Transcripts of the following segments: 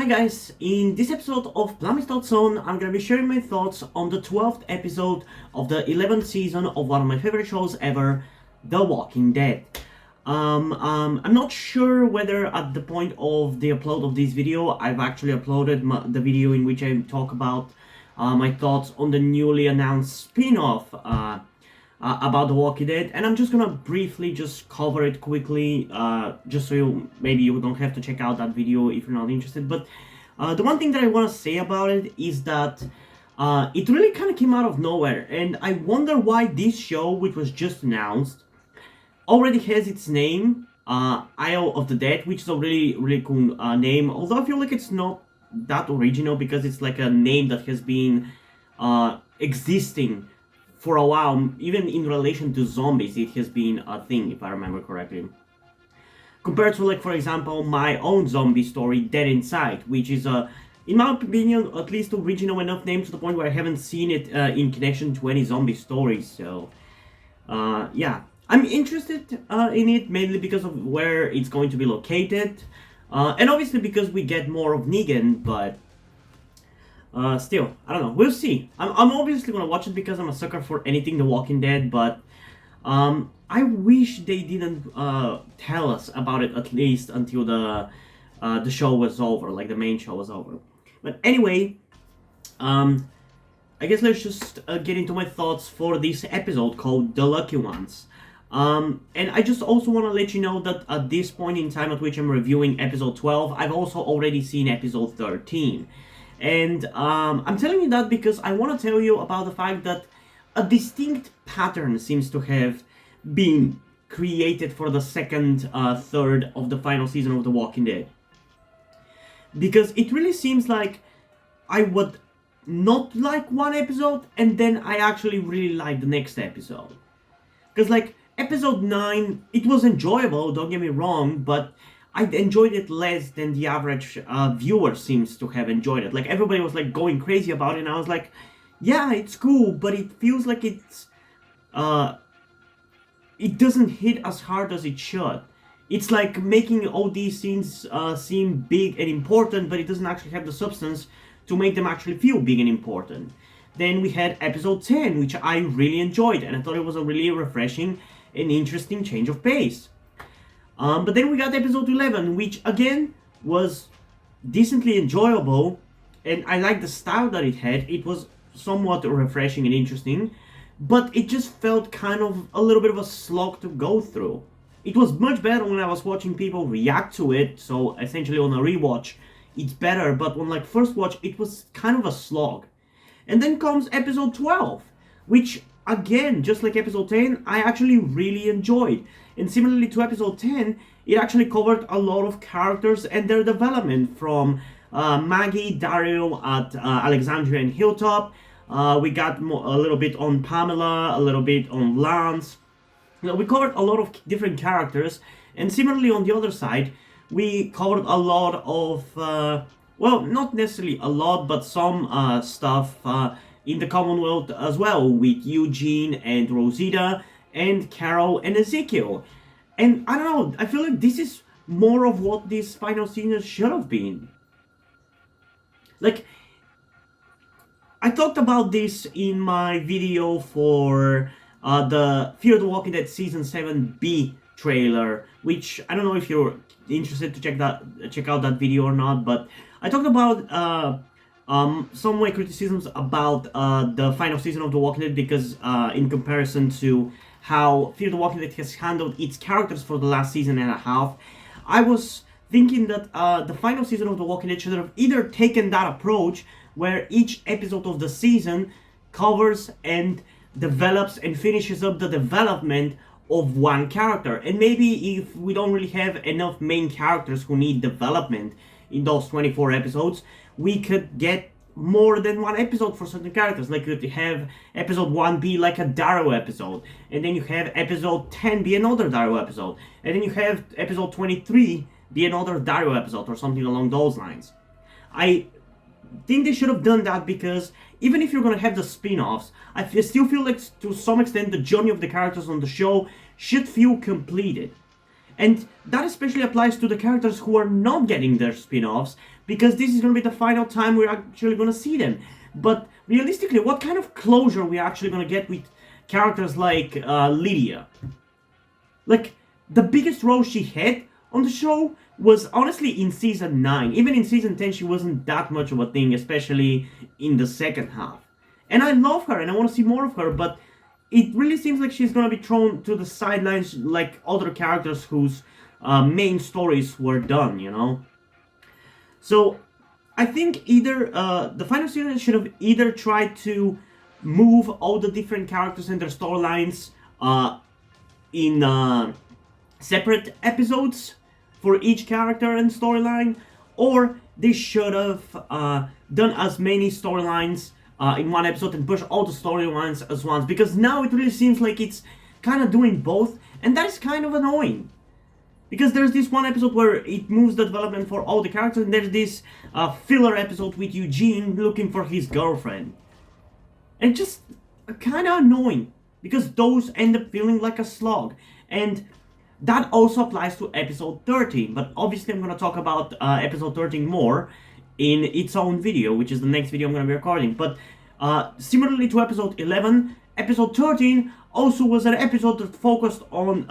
Hi guys, in this episode of Plummies Thought Zone, I'm gonna be sharing my thoughts on the 12th episode of the 11th season of one of my favorite shows ever, The Walking Dead. I'm not sure whether at the point of the upload of this video, I've actually uploaded the video in which I talk about my thoughts on the newly announced spin-off about The Walking Dead, and I'm just gonna briefly just cover it quickly, just so maybe you don't have to check out that video if you're not interested. But the one thing that I want to say about it is that it really kind of came out of nowhere, and I wonder why this show, which was just announced, already has its name, Isle of the Dead, which is a really cool name, although I feel like it's not that original because it's like a name that has been existing for a while. Even in relation to zombies, it has been a thing, if I remember correctly. Compared to, like, for example, my own zombie story, Dead Inside, which is in my opinion, at least original enough name to the point where I haven't seen it in connection to any zombie stories. So, yeah, I'm interested in it mainly because of where it's going to be located, and obviously because we get more of Negan, but still, I don't know. We'll see. I'm obviously gonna watch it because I'm a sucker for anything The Walking Dead, but I wish they didn't tell us about it at least until the show was over, like the main show was over. But anyway, I guess let's just get into my thoughts for this episode called The Lucky Ones. And I just also want to let you know that at this point in time at which I'm reviewing episode 12, I've also already seen episode 13. And I'm telling you that because I want to tell you about the fact that a distinct pattern seems to have been created for the second third of the final season of The Walking Dead. Because it really seems like I would not like one episode and then I actually really like the next episode. Because, like, episode 9, it was enjoyable, don't get me wrong, but I enjoyed it less than the average viewer seems to have enjoyed it. Like, everybody was, like, going crazy about it, and I was like, yeah, it's cool, but it feels like it's, it doesn't hit as hard as it should. It's like making all these scenes seem big and important, but it doesn't actually have the substance to make them actually feel big and important. Then we had episode 10, which I really enjoyed, and I thought it was a really refreshing and interesting change of pace. But then we got episode 11, which again was decently enjoyable, and I liked the style that it had. It was somewhat refreshing and interesting, but it just felt kind of a little bit of a slog to go through. It was much better when I was watching people react to it, so essentially on a rewatch, it's better, but on like first watch, it was kind of a slog. And then comes episode 12, which again, just like episode 10, I actually really enjoyed. And similarly to episode 10, it actually covered a lot of characters and their development from Maggie, Daryl at Alexandria and Hilltop. We got a little bit on Pamela, a little bit on Lance. You know, we covered a lot of different characters. And similarly on the other side, we covered a lot of, well, not necessarily a lot, but some stuff in the Commonwealth as well, with Eugene and Rosita and Carol and Ezekiel. And I don't know, I feel like this is more of what this final season should have been. Like, I talked about this in my video for the Fear the Walking Dead Season 7B trailer, which I don't know if you're interested to check out that video or not, but I talked about some way criticisms about the final season of The Walking Dead because in comparison to how Fear the Walking Dead has handled its characters for the last season and a half, I was thinking that the final season of The Walking Dead should have either taken that approach where each episode of the season covers and develops and finishes up the development of one character. And maybe if we don't really have enough main characters who need development in those 24 episodes, we could get more than one episode for certain characters. Like, you could have episode 1 be like a Daryl episode, and then you have episode 10 be another Daryl episode, and then you have episode 23 be another Daryl episode, or something along those lines. I think they should have done that because even if you're going to have the spin-offs, I still feel like to some extent the journey of the characters on the show should feel completed. And that especially applies to the characters who are not getting their spin-offs, because this is going to be the final time we're actually going to see them. But realistically, what kind of closure we're actually going to get with characters like Lydia? Like, the biggest role she had on the show was honestly in season 9. Even in season 10, she wasn't that much of a thing, especially in the second half. And I love her and I want to see more of her, but it really seems like she's going to be thrown to the sidelines like other characters whose main stories were done, you know? So, I think either the final season should have either tried to move all the different characters and their storylines in separate episodes for each character and storyline, or they should have done as many storylines in one episode and push all the storylines as once, because now it really seems like it's kind of doing both, and that is kind of annoying. Because there's this one episode where it moves the development for all the characters, and there's this filler episode with Eugene looking for his girlfriend. And just kind of annoying, because those end up feeling like a slog. And that also applies to episode 13, but obviously I'm going to talk about episode 13 more in its own video, which is the next video I'm going to be recording. But similarly to episode 11, episode 13 also was an episode that focused on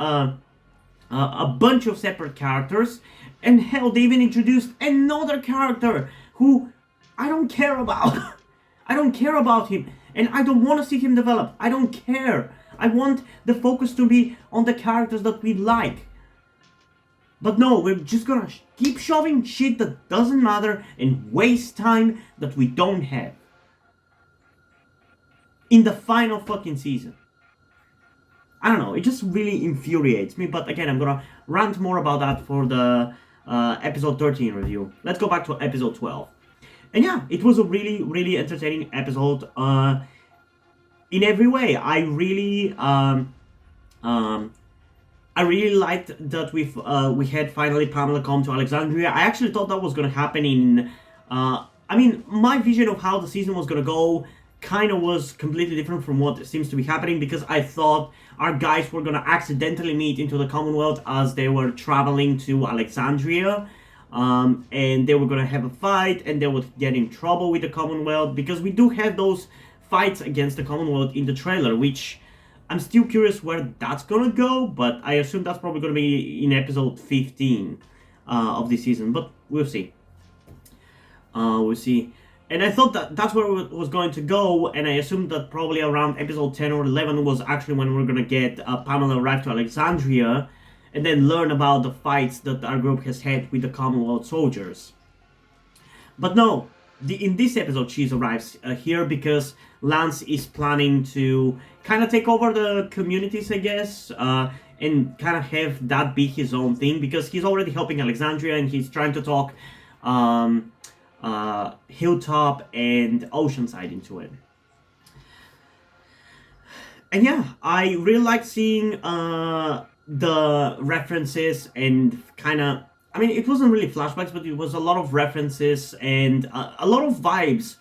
a bunch of separate characters, and hell, they even introduced another character who I don't care about. I don't care about him, and I don't want to see him develop. I don't care. I want the focus to be on the characters that we like. But no, we're just gonna keep shoving shit that doesn't matter and waste time that we don't have. In the final fucking season. I don't know, it just really infuriates me, but again, I'm gonna rant more about that for the episode 13 review. Let's go back to episode 12. And yeah, it was a really, really entertaining episode. In every way, I really liked that we had finally Pamela come to Alexandria. I actually thought that was gonna happen in. I mean, my vision of how the season was gonna go kind of was completely different from what seems to be happening, because I thought our guys were gonna accidentally meet into the Commonwealth as they were traveling to Alexandria. And they were gonna have a fight, and they would get in trouble with the Commonwealth, because we do have those fights against the Commonwealth in the trailer, which I'm still curious where that's gonna go, but I assume that's probably gonna be in episode 15 of this season, but we'll see. We'll see. And I thought that that's where it was going to go, and I assumed that probably around episode 10 or 11 was actually when we're gonna get Pamela arrive to Alexandria, and then learn about the fights that our group has had with the Commonwealth soldiers. But no, in this episode she arrives here because Lance is planning to kind of take over the communities, I guess, and kind of have that be his own thing, because he's already helping Alexandria and he's trying to talk Hilltop and Oceanside into it. And yeah, I really like seeing the references and kind of, I mean, it wasn't really flashbacks, but it was a lot of references and a lot of vibes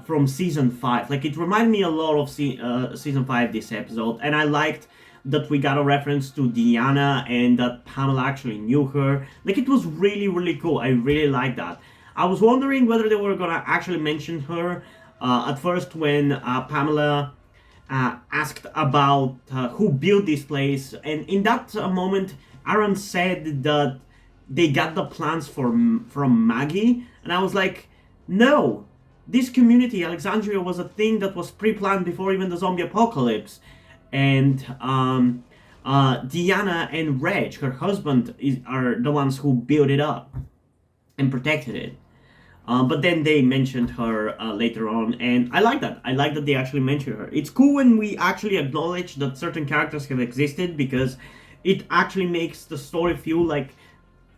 from season 5. Like, it reminded me a lot of season 5, this episode, and I liked that we got a reference to Diana and that Pamela actually knew her. Like, it was really, really cool. I really liked that. I was wondering whether they were gonna actually mention her at first when Pamela asked about who built this place, and in that moment Aaron said that they got the plans from Maggie, and I was like, no, this community, Alexandria, was a thing that was pre-planned before even the zombie apocalypse, and Diana and Reg, her husband, are the ones who built it up and protected it. But then they mentioned her later on, and I like that. I like that they actually mentioned her. It's cool when we actually acknowledge that certain characters have existed, because it actually makes the story feel like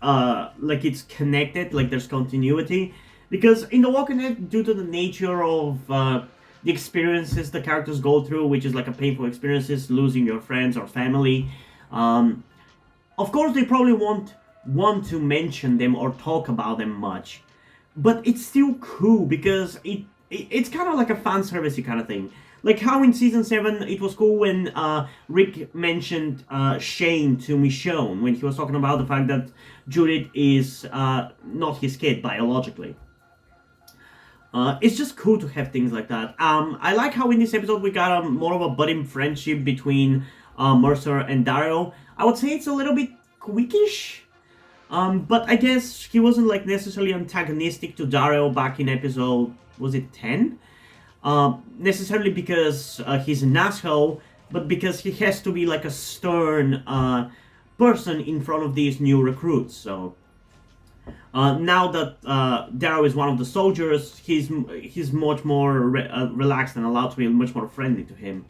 it's connected, like there's continuity. Because in The Walking Dead, due to the nature of the experiences the characters go through, which is like a painful experiences, losing your friends or family, of course they probably won't want to mention them or talk about them much. But it's still cool because it's kind of like a fan servicey kind of thing. Like how in season 7 it was cool when Rick mentioned Shane to Michonne when he was talking about the fact that Judith is not his kid biologically. It's just cool to have things like that. I like how in this episode we got more of a budding friendship between Mercer and Daryl. I would say it's a little bit quickish, but I guess he wasn't like necessarily antagonistic to Daryl back in episode, was it 10? Necessarily because he's an asshole, but because he has to be like a stern person in front of these new recruits. So now that Daryl is one of the soldiers, he's much more relaxed and allowed to be much more friendly to him.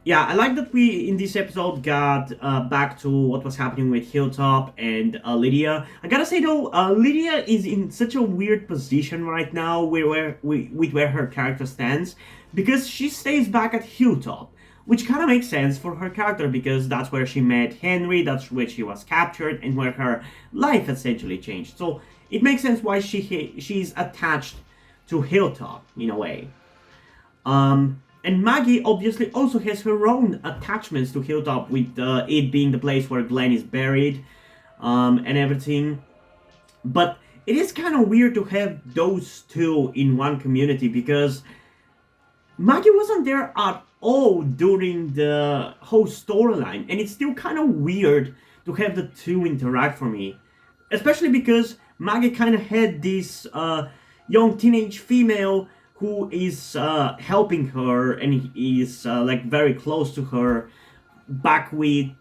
Yeah, I like that we in this episode got back to what was happening with Hilltop and Lydia. I gotta say though, Lydia is in such a weird position right now with where her character stands, because she stays back at Hilltop, which kind of makes sense for her character because that's where she met Henry, that's where she was captured, and where her life essentially changed. So it makes sense why she's attached to Hilltop in a way. And Maggie obviously also has her own attachments to Hilltop, with it being the place where Glenn is buried and everything. But it is kind of weird to have those two in one community because Maggie wasn't there at all during the whole storyline, and it's still kind of weird to have the two interact for me. Especially because Maggie kind of had this young teenage female who is helping her and is like very close to her back with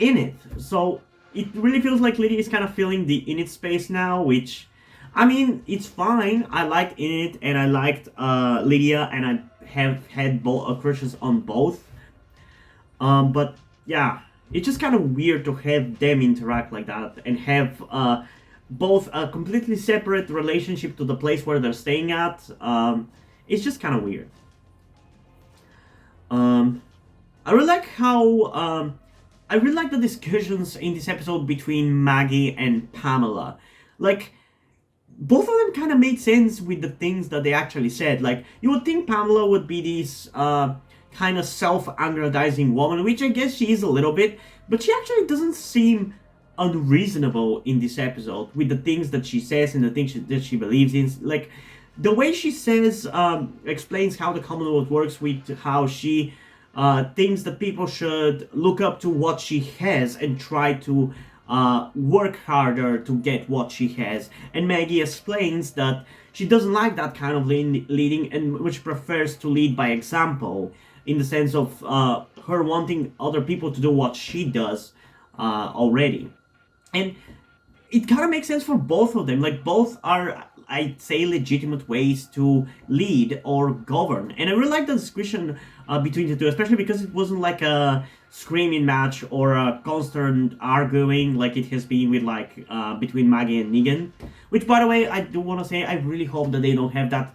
Enid. So it really feels like Lydia is kind of filling the Enid space now, which, I mean, it's fine. I liked Enid and I liked Lydia, and I have had crushes on both. But yeah, it's just kind of weird to have them interact like that and have both a completely separate relationship to the place where they're staying at. It's just kind of weird. I really like how I really like the discussions in this episode between Maggie and Pamela. Like, both of them kind of made sense with the things that they actually said. Like, you would think Pamela would be this kind of self-aggrandizing woman, which I guess she is a little bit, but she actually doesn't seem unreasonable in this episode with the things that she says and the things that she believes in. Like, the way she says, explains how the Commonwealth works, with how she thinks that people should look up to what she has and try to work harder to get what she has. And Maggie explains that she doesn't like that kind of leading, and which prefers to lead by example, in the sense of her wanting other people to do what she does already. And it kind of makes sense for both of them. Like, both are, I'd say, legitimate ways to lead or govern. And I really like the discussion between the two, especially because it wasn't like a screaming match or a constant arguing like it has been with like between Maggie and Negan. Which, by the way, I do want to say I really hope that they don't have that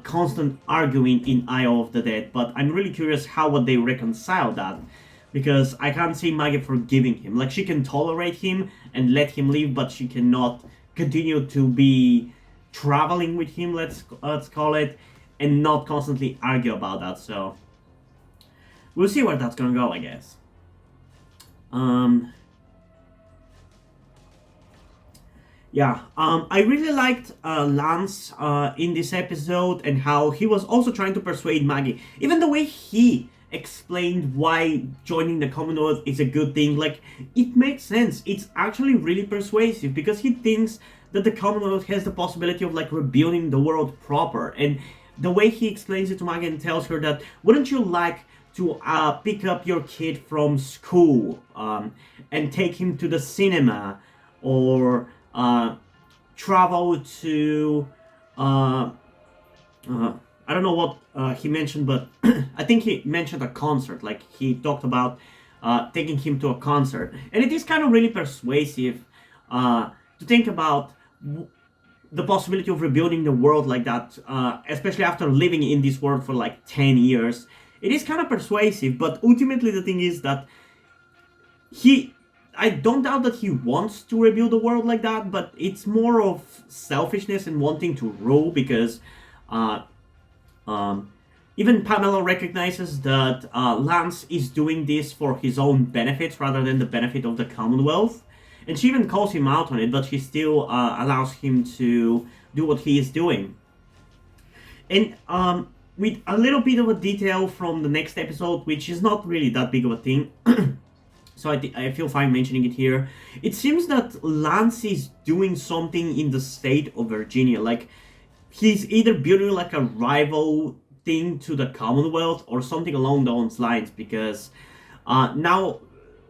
constant arguing in Isle of the Dead. But I'm really curious how would they reconcile that. Because I can't see Maggie forgiving him. Like, she can tolerate him and let him leave, but she cannot continue to be traveling with him, let's call it, and not constantly argue about that. So we'll see where that's gonna go, I guess. I really liked Lance in this episode, and how he was also trying to persuade Maggie. Even the way he explained why joining the Commonwealth is a good thing, like, it makes sense. It's actually really persuasive because he thinks that the Commonwealth has the possibility of like rebuilding the world proper. And the way he explains it to Maggie and tells her that, wouldn't you like to pick up your kid from school and take him to the cinema, or travel to I don't know what he mentioned, but I think he mentioned a concert. Like, he talked about taking him to a concert. And it is kind of really persuasive to think about the possibility of rebuilding the world like that, especially after living in this world for like 10 years. It is kind of persuasive, but ultimately the thing is that he I don't doubt that he wants to rebuild the world like that, but it's more of selfishness and wanting to rule because uh, um, even Pamela recognizes that Lance is doing this for his own benefits rather than the benefit of the Commonwealth. And she even calls him out on it, but she still allows him to do what he is doing. And with a little bit of a detail from the next episode, which is not really that big of a thing, so I feel fine mentioning it here. It seems that Lance is doing something in the state of Virginia. Like, he's either building like a rival thing to the Commonwealth or something along those lines, because now,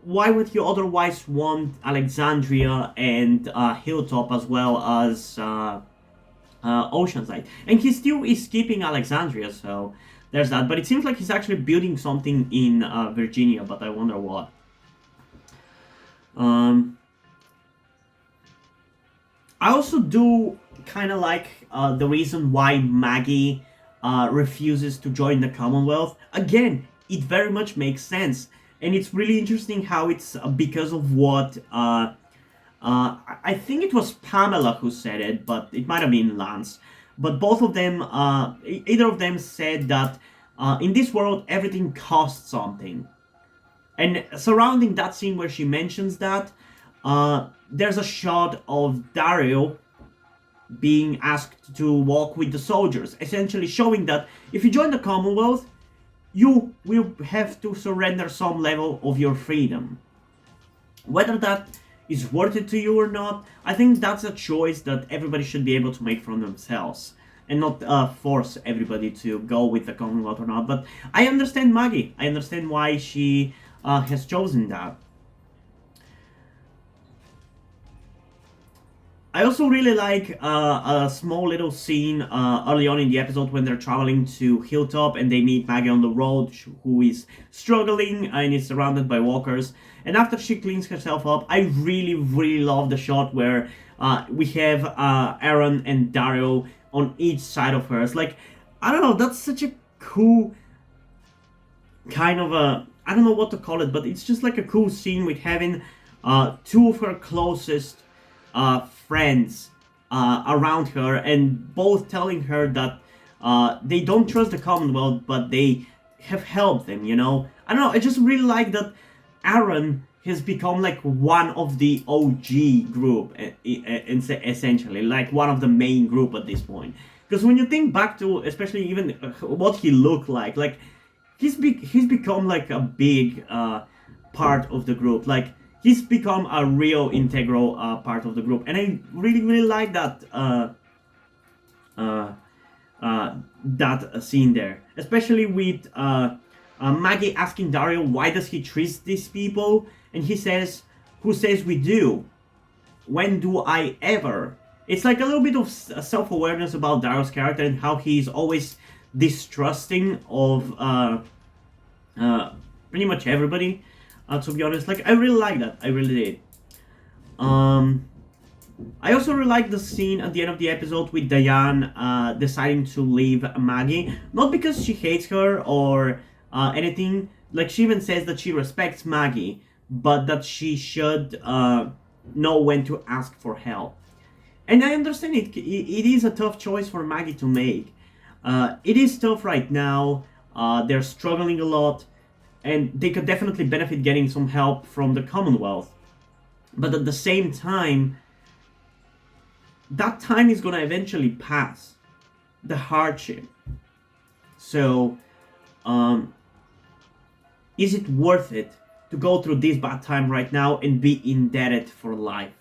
why would he otherwise want Alexandria and Hilltop as well as Oceanside? And he still is keeping Alexandria, so there's that. But it seems like he's actually building something in Virginia, but I wonder what. I also do kind of like the reason why Maggie refuses to join the Commonwealth. Again, it very much makes sense, and it's really interesting how it's because of what I think it was Pamela who said it, but it might have been Lance. But both of them, either of them said that in this world everything costs something. And surrounding that scene where she mentions that, there's a shot of Dario being asked to walk with the soldiers, essentially showing that if you join the Commonwealth, you will have to surrender some level of your freedom. Whether that is worth it to you or not, I think that's a choice that everybody should be able to make from themselves, and not force everybody to go with the Commonwealth or not. But I understand Maggie. I understand why she has chosen that. I also really like a small little scene early on in the episode when they're traveling to Hilltop and they meet Maggie on the road, who is struggling and is surrounded by walkers. And after she cleans herself up, I really, really love the shot where we have Aaron and Dario on each side of her. It's like, I don't know, that's such a cool kind of a, I don't know what to call it, but it's just like a cool scene with having two of her closest friends around her, and both telling her that they don't trust the Commonwealth, but they have helped them, you know? I don't know, I just really like that Aaron has become like one of the OG group, essentially, like one of the main group at this point. Because when you think back to, especially even what he looked like he's become like a big part of the group. Like, he's become a real integral part of the group, and I really, really like that that scene there, especially with Maggie asking Dario why does he trust these people, and he says, "Who says we do? When do I ever?" It's like a little bit of self-awareness about Dario's character and how he's always distrusting of pretty much everybody. To be honest, like, I really like that. I really did. I also really like the scene at the end of the episode with Diane deciding to leave Maggie. Not because she hates her or anything. Like, she even says that she respects Maggie, but that she should know when to ask for help. And I understand it. It is a tough choice for Maggie to make. It is tough right now. They're struggling a lot, and they could definitely benefit getting some help from the Commonwealth. But at the same time, that time is gonna eventually pass. The hardship. So, is it worth it to go through this bad time right now and be indebted for life?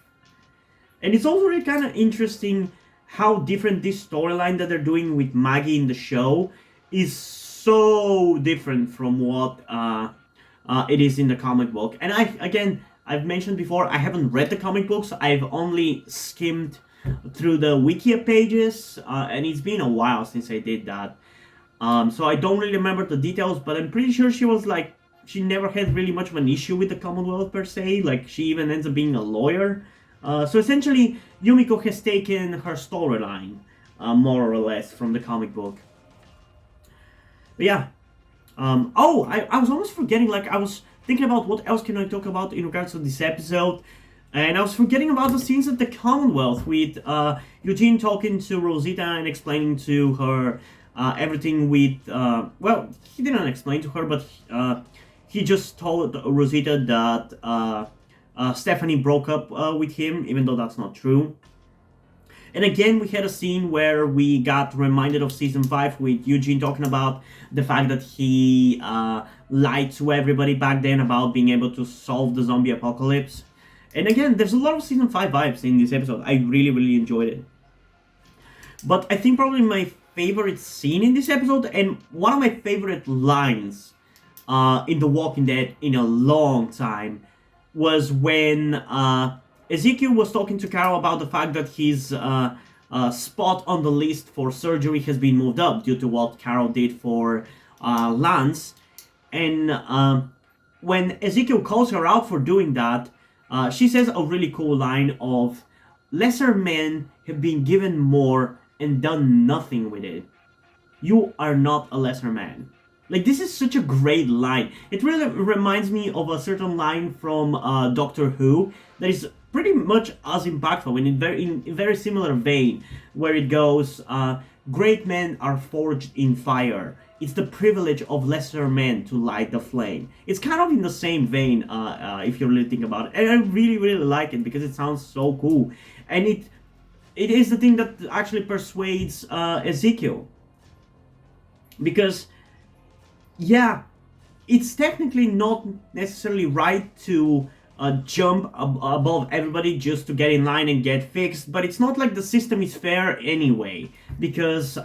And it's also really kind of interesting how different this storyline that they're doing with Maggie in the show is so different from what it is in the comic book. And I've mentioned before, I haven't read the comic books. I've only skimmed through the Wikia pages, and it's been a while since I did that. So I don't really remember the details, but I'm pretty sure she never had really much of an issue with the Commonwealth per se. Like, she even ends up being a lawyer. So essentially, Yumiko has taken her storyline, more or less, from the comic book. But yeah. I was almost forgetting, like, I was thinking about what else can I talk about in regards to this episode. And I was forgetting about the scenes at the Commonwealth with Eugene talking to Rosita and explaining to her everything with... well, he didn't explain to her, but he just told Rosita that Stephanie broke up with him, even though that's not true. And again, we had a scene where we got reminded of Season 5 with Eugene talking about the fact that he lied to everybody back then about being able to solve the zombie apocalypse. And again, there's a lot of Season 5 vibes in this episode. I really, really enjoyed it. But I think probably my favorite scene in this episode, and one of my favorite lines in The Walking Dead in a long time, was when Ezekiel was talking to Carol about the fact that his spot on the list for surgery has been moved up due to what Carol did for Lance. And when Ezekiel calls her out for doing that, she says a really cool line of, "Lesser men have been given more and done nothing with it. You are not a lesser man." Like, this is such a great line. It really reminds me of a certain line from Doctor Who that is pretty much as impactful in a very similar vein, where it goes, "Great men are forged in fire. It's the privilege of lesser men to light the flame." It's kind of in the same vein, if you really think about it. And I really, really like it because it sounds so cool. And it is the thing that actually persuades Ezekiel. Because, yeah, it's technically not necessarily right to jump above everybody just to get in line and get fixed, but it's not like the system is fair anyway, because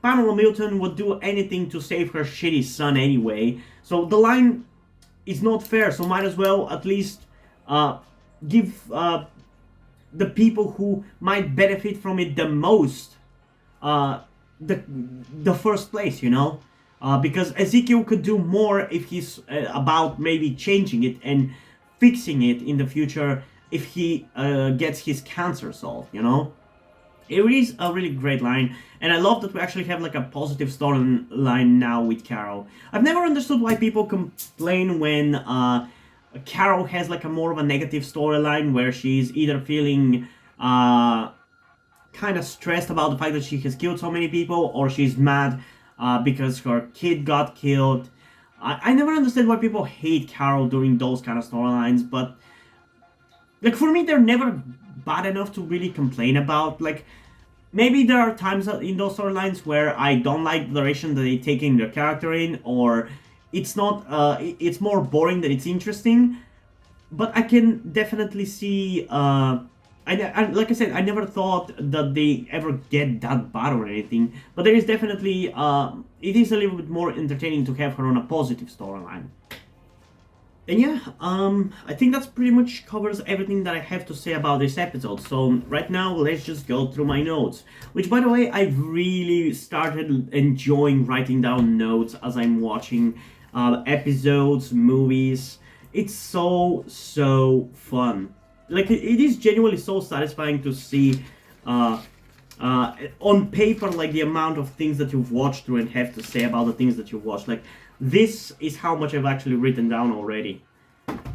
Pamela Milton would do anything to save her shitty son anyway, so the line is not fair, so might as well at least give the people who might benefit from it the most the first place, you know? Because Ezekiel could do more if he's about maybe changing it and fixing it in the future if he gets his cancer solved, you know? It is a really great line, and I love that we actually have like a positive storyline now with Carol. I've never understood why people complain when Carol has like a more of a negative storyline where she's either feeling kind of stressed about the fact that she has killed so many people, or she's mad because her kid got killed. I never understand why people hate Carol during those kind of storylines, but like for me, they're never bad enough to really complain about. Like, maybe there are times in those storylines where I don't like the direction that they're taking their character in, or it's not, it's more boring than it's interesting. But I can definitely see, I like I said, I never thought that they ever get that bad or anything. But there is definitely, it is a little bit more entertaining to have her on a positive storyline. And yeah, I think that's pretty much covers everything that I have to say about this episode. So right now, let's just go through my notes. Which, by the way, I've really started enjoying writing down notes as I'm watching episodes, movies. It's so fun. Like, it is genuinely so satisfying to see on paper, like, the amount of things that you've watched through and have to say about the things that you've watched. Like, this is how much I've actually written down already.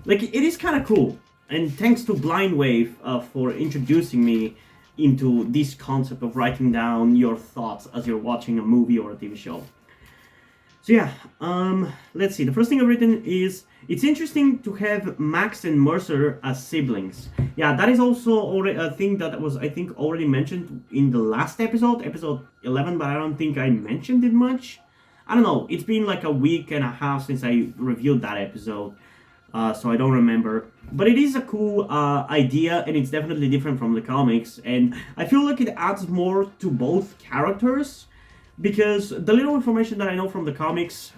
Like, it is kind of cool. And thanks to Blind Wave for introducing me into this concept of writing down your thoughts as you're watching a movie or a TV show. So yeah, let's see. The first thing I've written is, it's interesting to have Max and Mercer as siblings. Yeah, that is also already a thing that was, I think, already mentioned in the last episode 11, but I don't think I mentioned it much. I don't know, it's been like a week and a half since I reviewed that episode, so I don't remember. But it is a cool idea, and it's definitely different from the comics, and I feel like it adds more to both characters, because the little information that I know from the comics,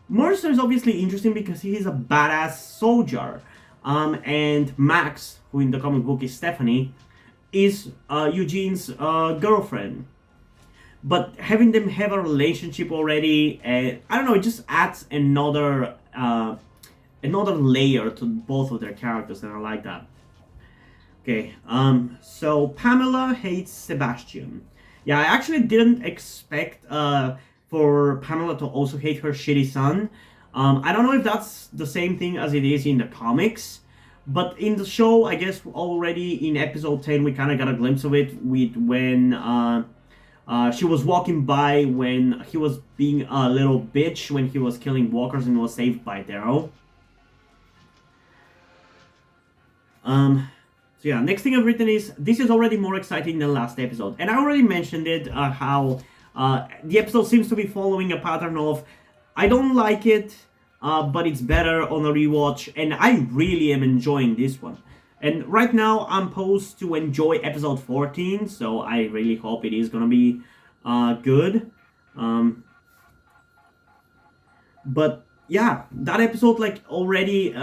Mercer is obviously interesting because he is a badass soldier, and Max, who in the comic book is Stephanie, is Eugene's girlfriend. But having them have a relationship already, I don't know, it just adds another layer to both of their characters, and I like that. Okay, so Pamela hates Sebastian. Yeah, I actually didn't expect for Pamela to also hate her shitty son. I don't know if that's the same thing as it is in the comics, but in the show, I guess already in episode 10, we kind of got a glimpse of it with when she was walking by when he was being a little bitch when he was killing walkers and was saved by Darrow. So yeah, next thing I've written is, this is already more exciting than last episode. And I already mentioned it, how the episode seems to be following a pattern of, I don't like it, but it's better on a rewatch, and I really am enjoying this one. And right now, I'm supposed to enjoy episode 14, so I really hope it is gonna be good. But yeah, that episode, like, already,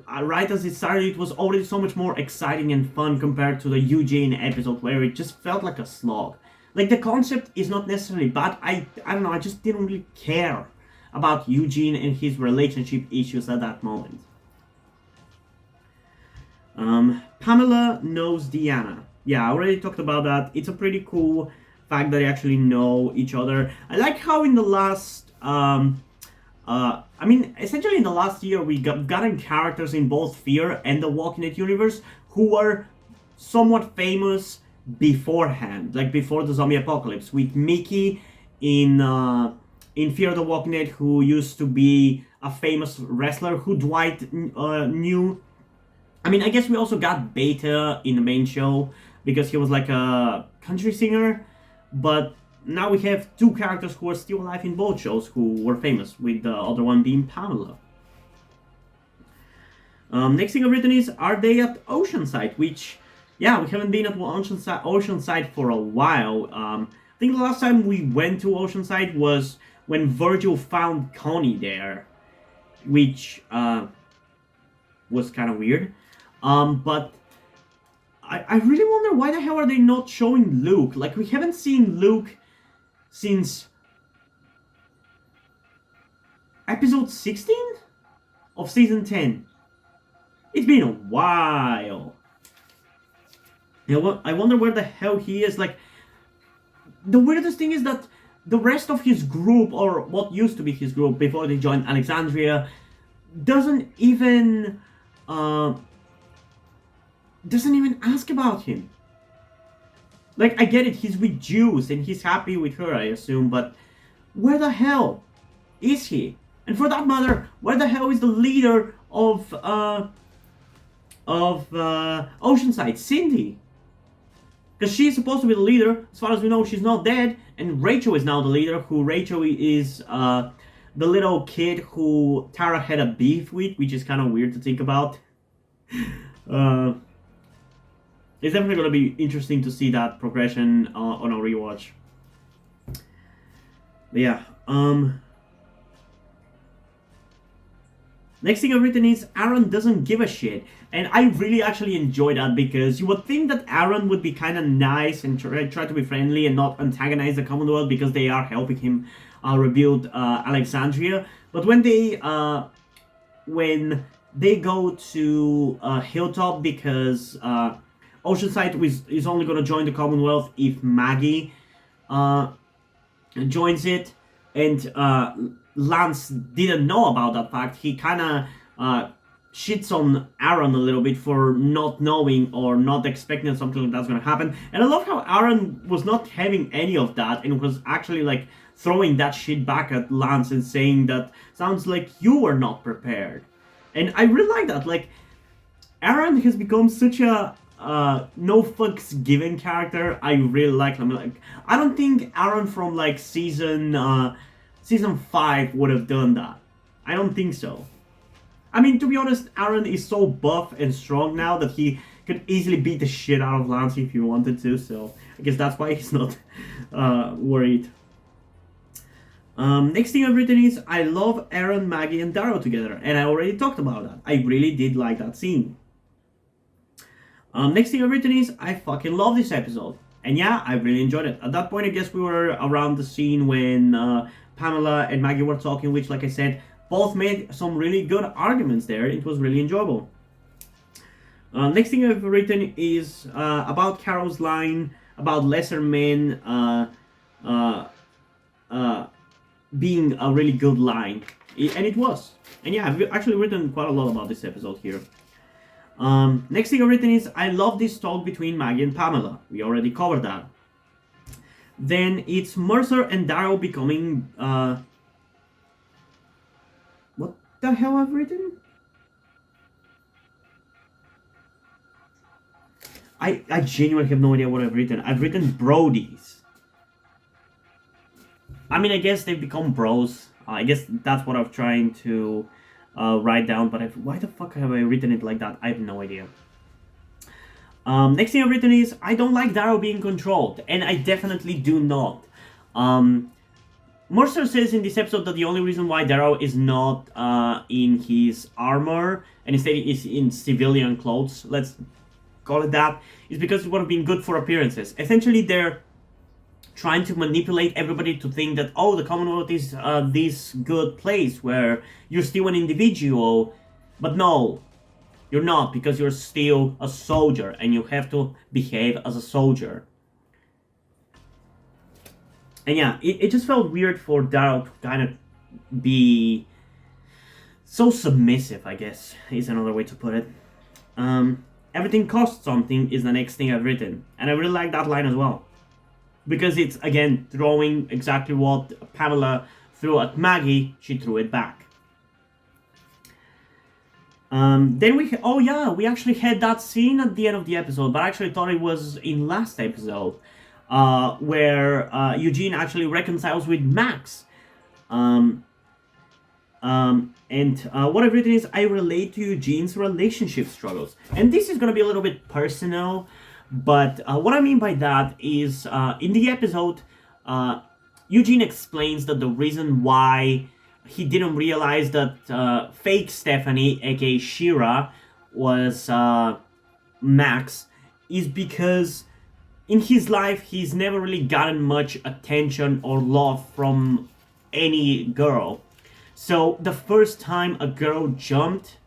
right as it started, it was already so much more exciting and fun compared to the Eugene episode, where it just felt like a slog. Like, the concept is not necessarily bad, I don't know, I just didn't really care about Eugene and his relationship issues at that moment. Pamela knows Deanna. Yeah, I already talked about that. It's a pretty cool fact that they actually know each other. I like how in the last, essentially in the last year, we gotten characters in both Fear and the Walking Dead universe who were somewhat famous beforehand, like before the zombie apocalypse, with Mickey in Fear the Walking Dead, who used to be a famous wrestler who Dwight knew. I mean, I guess we also got Beta in the main show because he was like a country singer, but now we have two characters who are still alive in both shows who were famous, with the other one being Pamela. Next thing I've written is, are they at Oceanside? Which, yeah, we haven't been at Oceanside for a while. I think the last time we went to Oceanside was when Virgil found Connie there, which was kind of weird. But I really wonder, why the hell are they not showing Luke? Like, we haven't seen Luke since episode 16 of season 10. It's been a while. You know, I wonder where the hell he is. Like, the weirdest thing is that the rest of his group, or what used to be his group before they joined Alexandria, doesn't even ask about him. Like, I get it, he's with Juice and he's happy with her, I assume, but where the hell is he? And for that matter, where the hell is the leader of Oceanside, Cindy? Because she's supposed to be the leader. As far as we know, she's not dead, and Rachel is now the leader, who Rachel is the little kid who Tara had a beef with, which is kind of weird to think about. It's definitely going to be interesting to see that progression on a rewatch. But yeah. Next thing I've written is, Aaron doesn't give a shit. And I really actually enjoy that, because you would think that Aaron would be kind of nice and try to be friendly and not antagonize the Commonwealth because they are helping him rebuild Alexandria. But when they go to Hilltop, because Oceanside is only going to join the Commonwealth if Maggie joins it, and Lance didn't know about that fact. He kind of shits on Aaron a little bit for not knowing or not expecting something like that's going to happen. And I love how Aaron was not having any of that and was actually like throwing that shit back at Lance and saying that sounds like you were not prepared. And I really like that. Like, Aaron has become such a no fucks given character. I really like him. Like, I don't think Aaron from like season 5 would have done that. I don't think so. I mean, to be honest, Aaron is so buff and strong now that he could easily beat the shit out of Lance if he wanted to, so I guess that's why he's not worried. Next thing I've written is, I love Aaron, Maggie, and Darrow together, and I already talked about that. I really did like that scene. Next thing I've written is, I fucking love this episode. And yeah, I really enjoyed it. At that point, I guess we were around the scene when Pamela and Maggie were talking, which, like I said, both made some really good arguments there. It was really enjoyable. Next thing I've written is about Carol's line about lesser men being a really good line. And it was. And yeah, I've actually written quite a lot about this episode here. Next thing I've written is, I love this talk between Maggie and Pamela. We already covered that. Then it's Mercer and Darrow becoming, what the hell I've written? I genuinely have no idea what I've written. I've written Brodies. I mean, I guess they've become bros. I guess that's what I'm trying to write down, but why the fuck have I written it like that? I have no idea. Next thing I've written is, I don't like Darrow being controlled, and I definitely do not. Mercer says in this episode that the only reason why Darrow is not in his armor, and instead is in civilian clothes, let's call it that, is because it would have been good for appearances. Essentially, they're trying to manipulate everybody to think that, oh, the Commonwealth is this good place where you're still an individual, but no, you're not, because you're still a soldier and you have to behave as a soldier. And yeah, it just felt weird for Darrow to kind of be so submissive, I guess, is another way to put it. Everything costs something is the next thing I've written. And I really like that line as well. Because it's, again, throwing exactly what Pamela threw at Maggie, she threw it back. Then we actually had that scene at the end of the episode, but I actually thought it was in last episode, where Eugene actually reconciles with Max. What I've written is, I relate to Eugene's relationship struggles. And this is going to be a little bit personal, but what I mean by that is, in the episode, Eugene explains that the reason why he didn't realize that fake Stephanie, aka Shira, was Max, is because in his life he's never really gotten much attention or love from any girl. So the first time a girl jumped,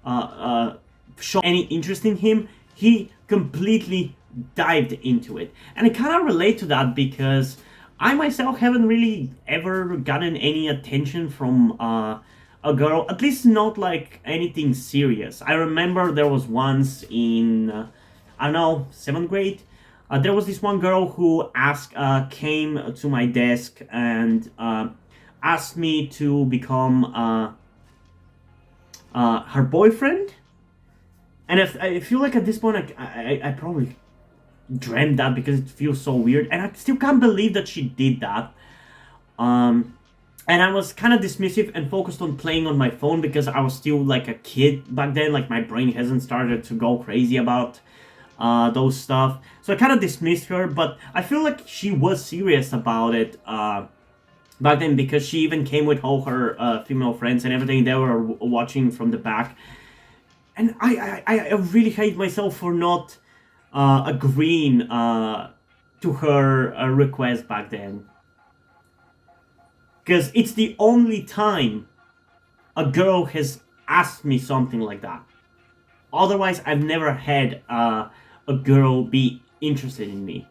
showed any interest in him, he completely dived into it. And I kind of relate to that because I myself haven't really ever gotten any attention from a girl, at least not like anything serious. I remember there was once in, 7th grade, there was this one girl who came to my desk and asked me to become her boyfriend. And I feel like at this point I probably dreamt that because it feels so weird, and I still can't believe that she did that. And I was kind of dismissive and focused on playing on my phone because I was still like a kid back then. Like, my brain hasn't started to go crazy about those stuff, so I kind of dismissed her. But I feel like she was serious about it back then, because she even came with all her female friends and everything. They were watching from the back, and I really hate myself for not agreeing to her request back then, because it's the only time a girl has asked me something like that. Otherwise, I've never had a girl be interested in me.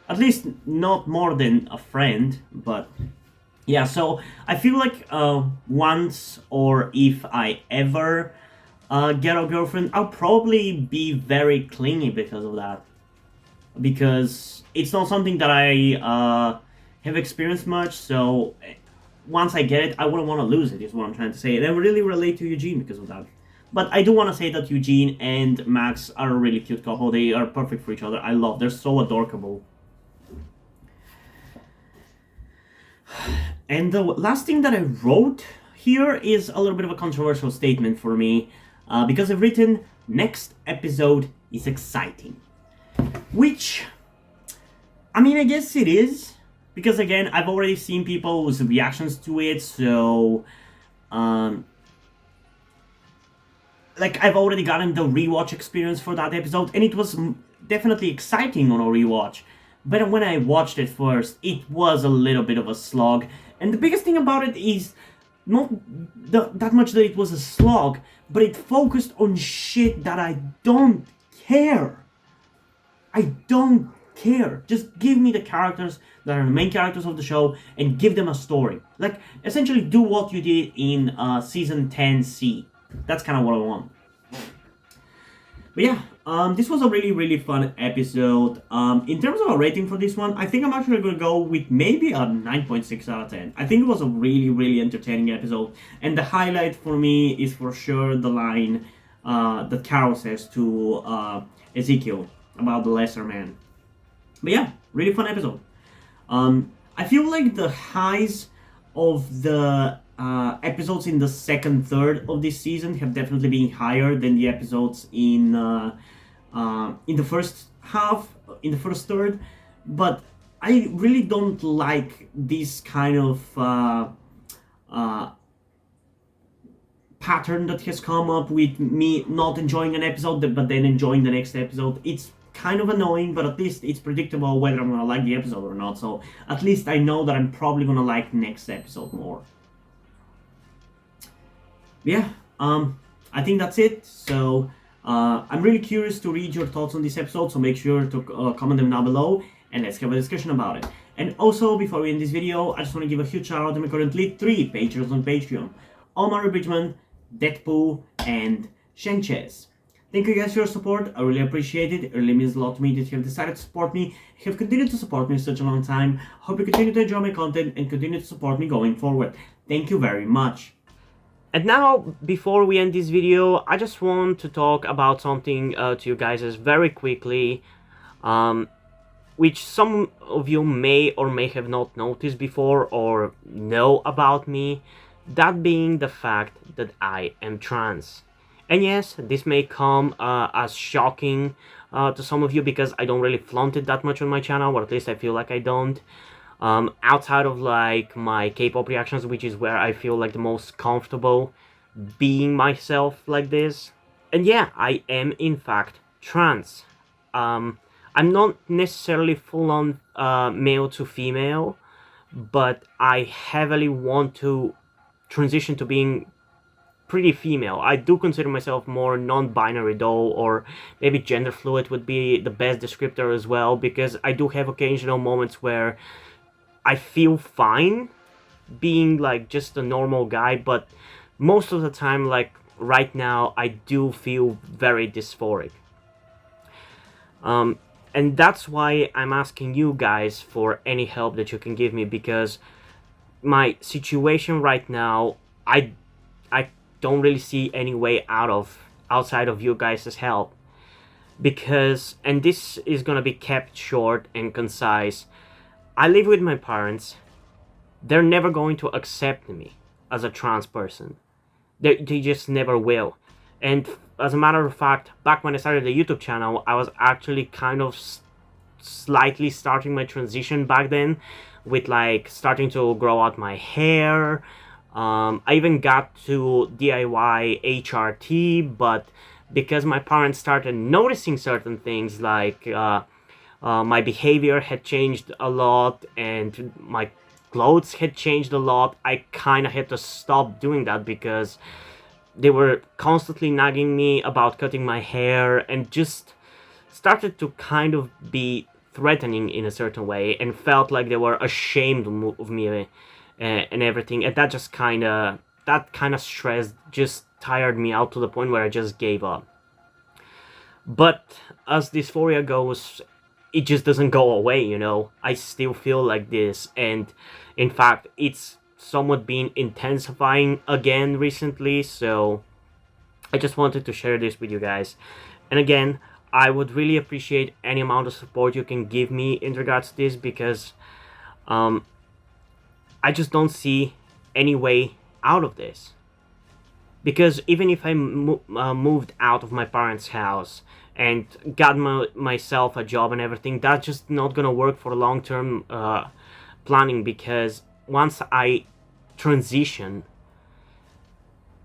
At least not more than a friend, but yeah, so I feel like once, or if I ever get a girlfriend, I'll probably be very clingy because of that. Because it's not something that I have experienced much, so once I get it, I wouldn't want to lose it, is what I'm trying to say. And I really relate to Eugene because of that. But I do want to say that Eugene and Max are a really cute couple. They are perfect for each other. I love, they're so adorable. And the last thing that I wrote here is a little bit of a controversial statement for me, because I've written, next episode is exciting. Which, I mean, I guess it is, because again, I've already seen people's reactions to it, so like, I've already gotten the rewatch experience for that episode, and it was definitely exciting on a rewatch. But when I watched it first, it was a little bit of a slog. And the biggest thing about it is not that much that it was a slog, but it focused on shit that I don't care. I don't care. Just give me the characters that are the main characters of the show and give them a story. Like, essentially do what you did in season 10C. That's kind of what I want. But yeah, this was a really fun episode. In terms of a rating for this one, I think I'm actually going to go with maybe a 9.6 out of 10. I think it was a really entertaining episode. And the highlight for me is for sure the line that Carol says to Ezekiel about the lesser man. But yeah, really fun episode. I feel like the highs of the episodes in the second third of this season have definitely been higher than the episodes in the first half, in the first third. But I really don't like this kind of pattern that has come up with me not enjoying an episode but then enjoying the next episode. It's kind of annoying, but at least it's predictable whether I'm gonna like the episode or not, so at least I know that I'm probably gonna like next episode more. Yeah, I think that's it. So I'm really curious to read your thoughts on this episode, so make sure to comment them down below and let's have a discussion about it. And also, before we end this video, I just want to give a huge shout out to my currently 3 patrons on Patreon: Omar Bridgman, Deadpool, and Shenches. Thank you guys for your support. I really appreciate it. It really means a lot to me that you have decided to support me, have continued to support me for such a long time. Hope you continue to enjoy my content and continue to support me going forward. Thank you very much. And now, before we end this video, I just want to talk about something to you guys very quickly, which some of you may or may have not noticed before or know about me, that being the fact that I am trans. And yes, this may come as shocking to some of you because I don't really flaunt it that much on my channel, or at least I feel like I don't. Outside of like my K-pop reactions, which is where I feel like the most comfortable being myself like this. And yeah, I am in fact trans. I'm not necessarily full-on male to female, but I heavily want to transition to being pretty female. I do consider myself more non-binary though, or maybe gender fluid would be the best descriptor as well, because I do have occasional moments where I feel fine being like just a normal guy, but most of the time, like right now, I do feel very dysphoric. And that's why I'm asking you guys for any help that you can give me, because my situation right now, I don't really see any way outside of you guys' help. Because, and this is gonna be kept short and concise, I live with my parents. They're never going to accept me as a trans person. They just never will. And as a matter of fact, back when I started the YouTube channel, I was actually kind of slightly starting my transition back then, with like starting to grow out my hair. I even got to DIY HRT, but because my parents started noticing certain things, like my behavior had changed a lot and my clothes had changed a lot, I kind of had to stop doing that because they were constantly nagging me about cutting my hair and just started to kind of be threatening in a certain way, and felt like they were ashamed of me and everything. And that just kind of stress just tired me out to the point where I just gave up. But as dysphoria goes, it just doesn't go away, you know. I still feel like this, and in fact it's somewhat been intensifying again recently, so I just wanted to share this with you guys. And again, I would really appreciate any amount of support you can give me in regards to this, because I just don't see any way out of this. Because even if I moved out of my parents' house and got myself a job and everything, that's just not gonna work for long-term planning, because once I transition,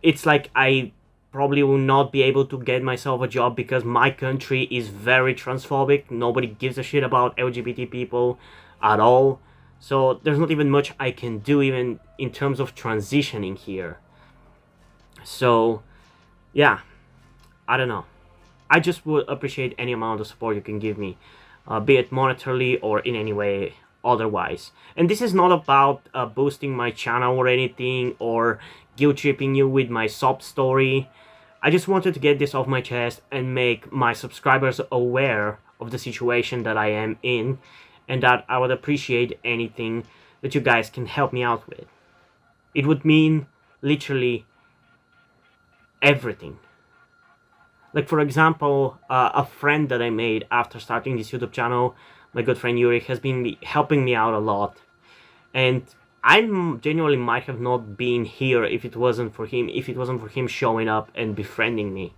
it's like I probably will not be able to get myself a job, because my country is very transphobic. Nobody gives a shit about LGBT people at all. So there's not even much I can do even in terms of transitioning here. So yeah, I don't know. I just would appreciate any amount of support you can give me. be it monetarily or in any way otherwise. And this is not about boosting my channel or anything, or guilt tripping you with my sob story. I just wanted to get this off my chest and make my subscribers aware of the situation that I am in, and that I would appreciate anything that you guys can help me out with. It would mean literally everything. Like, for example, a friend that I made after starting this YouTube channel, my good friend Yuri, has been helping me out a lot. And I genuinely might have not been here if it wasn't for him showing up and befriending me.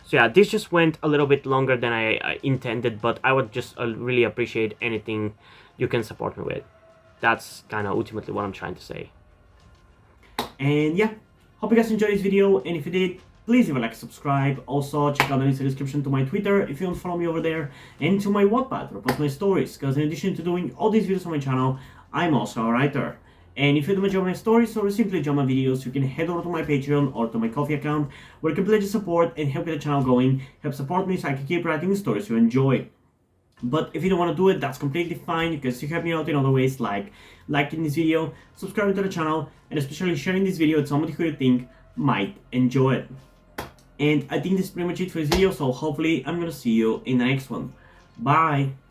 So yeah, this just went a little bit longer than I intended, but I would just really appreciate anything you can support me with. That's kind of ultimately what I'm trying to say. And yeah, hope you guys enjoyed this video, and if you did, please leave a like, subscribe. Also, check out the links in the description to my Twitter if you want to follow me over there, and to my Wattpad where I post my stories, because in addition to doing all these videos on my channel, I'm also a writer. And if you don't enjoy my stories or simply enjoy my videos, you can head over to my Patreon or to my Ko-fi account, where you can pledge support and help get the channel going, help support me so I can keep writing the stories you enjoy. But if you don't want to do it, that's completely fine. You can still help me out in other ways, like liking this video, subscribing to the channel, and especially sharing this video with somebody who you think might enjoy it. And I think this is pretty much it for this video, so hopefully I'm gonna see you in the next one. Bye!